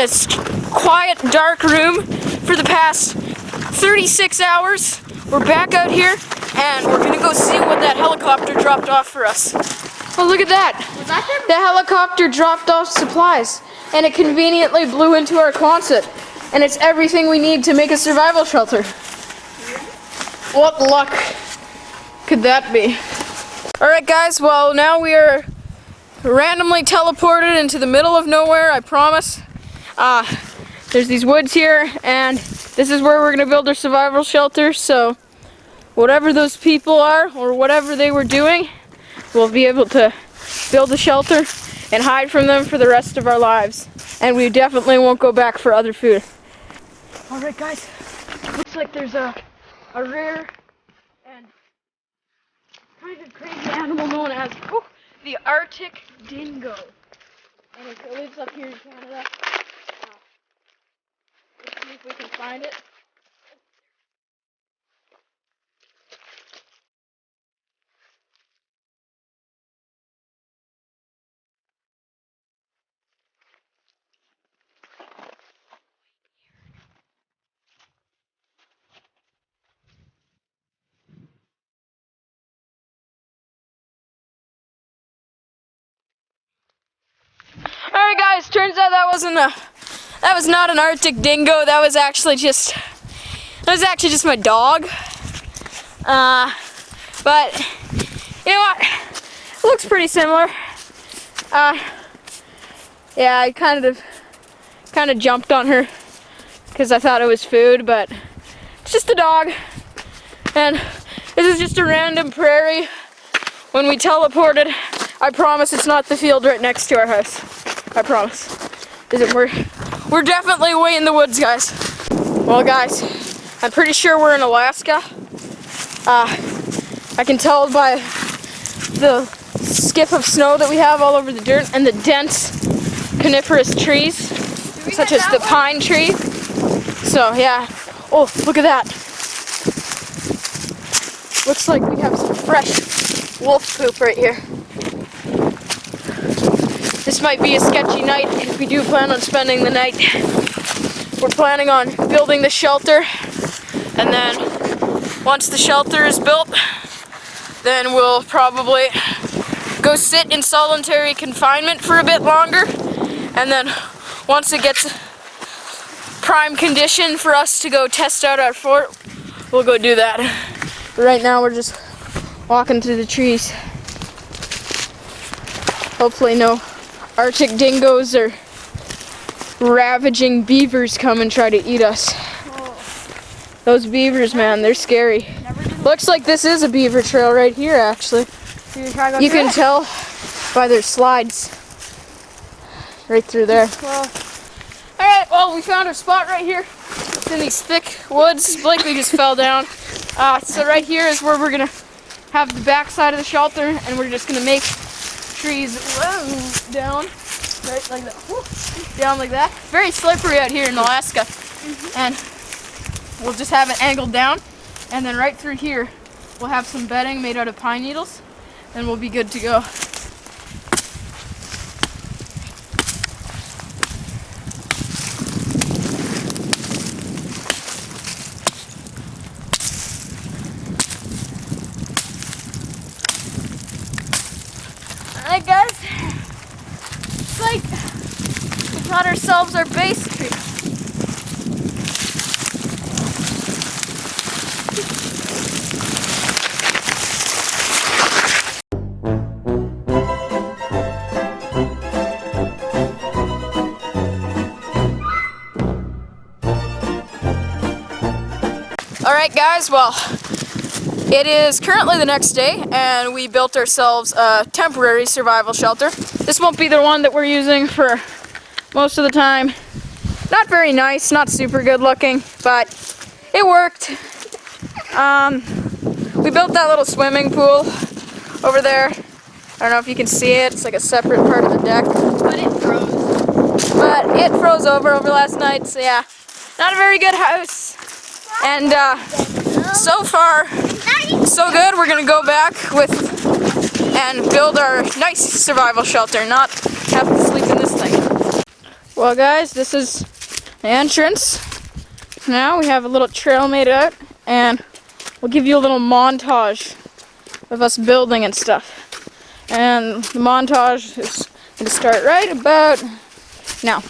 this quiet, dark room for the past 36 hours. We're back out here, and we're gonna go see what that helicopter dropped off for us. Oh, look at that. Was that their... The helicopter dropped off supplies, and it conveniently blew into our Quonset. And it's everything we need to make a survival shelter. What luck could that be? Alright guys, well now we are randomly teleported into the middle of nowhere, I promise. There's these woods here, and this is where we're going to build our survival shelter, so whatever those people are, or whatever they were doing, we'll be able to build a shelter and hide from them for the rest of our lives. And we definitely won't go back for other food. Alright guys, looks like there's a rare and kind of crazy animal known as the Arctic dingo. And it lives up here in Canada. Let's see if we can find it. Alright guys, turns out that was not an Arctic dingo, that was actually just my dog. But you know what? It looks pretty similar. Yeah, I kind of jumped on her because I thought it was food, but it's just a dog. And this is just a random prairie. When we teleported, I promise it's not the field right next to our house. I promise. We're definitely way in the woods, guys. Well, guys, I'm pretty sure we're in Alaska. I can tell by the skip of snow that we have all over the dirt and the dense coniferous trees, such as the pine tree. So, yeah. Oh, look at that. Looks like we have some fresh wolf poop right here. This might be a sketchy night if we do plan on spending the night. We're planning on building the shelter, and then once the shelter is built, then we'll probably go sit in solitary confinement for a bit longer, and then once it gets prime condition for us to go test out our fort, we'll go do that. But right now we're just walking through the trees. Hopefully no Arctic dingoes or ravaging beavers come and try to eat us. Those beavers, man, they're scary. Looks like this is a beaver trail right here, actually. You can tell by their slides right through there. Alright, well, we found our spot right here. It's in these thick woods. Blakely just fell down. So right here is where we're going to have the back side of the shelter, and we're just going to make trees down, right like that, down like that. Very slippery out here in Alaska, and we'll just have it angled down, and then right through here we'll have some bedding made out of pine needles, and we'll be good to go. Alright guys, it's like we got ourselves our base tree. Alright guys, well, it is currently the next day, and we built ourselves a temporary survival shelter. This won't be the one that we're using for most of the time. Not very nice, not super good looking, but it worked. We built that little swimming pool over there. I don't know if you can see it, it's like a separate part of the deck. But it froze. But it froze over last night, so yeah. Not a very good house. And so far, so good. We're gonna go back and build our nice survival shelter, not have to sleep in this thing. Well guys, this is the entrance. Now we have a little trail made out, and we'll give you a little montage of us building and stuff. And the montage is going to start right about now.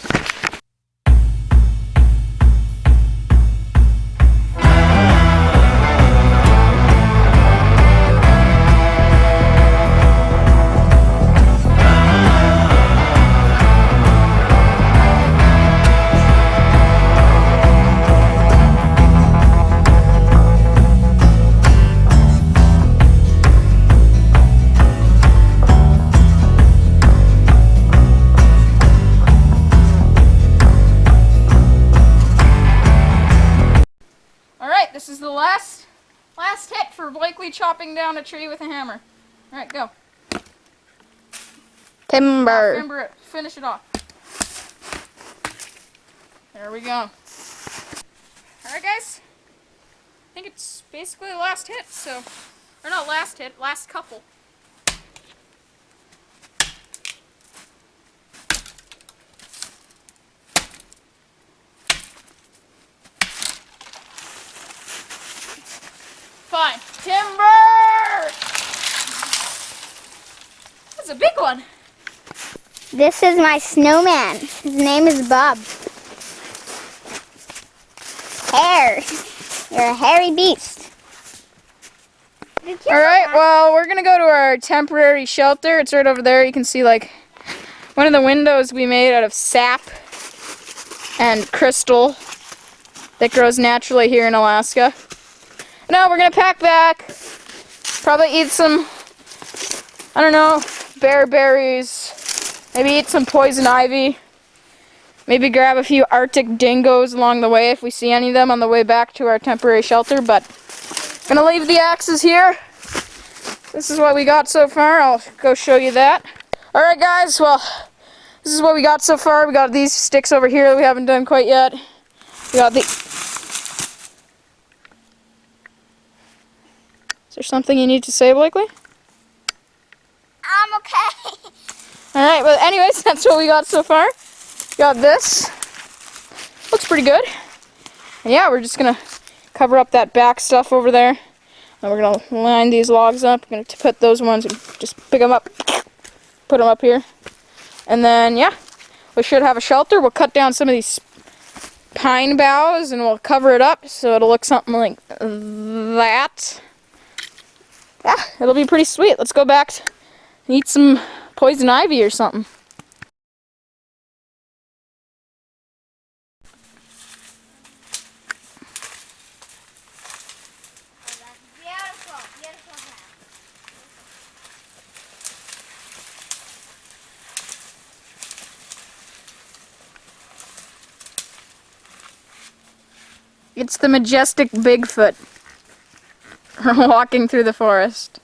This is the last hit for Blakely chopping down a tree with a hammer. Alright, go. Timber. Timber it. Finish it off. There we go. Alright guys. I think it's basically the last hit, so... Or not last hit, last couple. Fine. Timber! That's a big one. This is my snowman. His name is Bob. Hair. You're a hairy beast. Alright, well, we're going to go to our temporary shelter. It's right over there. You can see, like, one of the windows we made out of sap and crystal that grows naturally here in Alaska. Now we're going to pack back, probably eat some, I don't know, bear berries, maybe eat some poison ivy, maybe grab a few Arctic dingoes along the way if we see any of them on the way back to our temporary shelter, but I'm going to leave the axes here. This is what we got so far. I'll go show you that. Alright guys, well, this is what we got so far. We got these sticks over here that we haven't done quite yet. We got the... Is there something you need to say, Blakely? I'm okay. Alright, well anyways, that's what we got so far. Got this. Looks pretty good. And yeah, we're just gonna cover up that back stuff over there. And we're gonna line these logs up. We're gonna put those ones and just pick them up, put them up here. And then yeah, we should have a shelter. We'll cut down some of these pine boughs and we'll cover it up so it'll look something like that. Yeah, it'll be pretty sweet. Let's go back and eat some poison ivy or something. It's the majestic Bigfoot walking through the forest.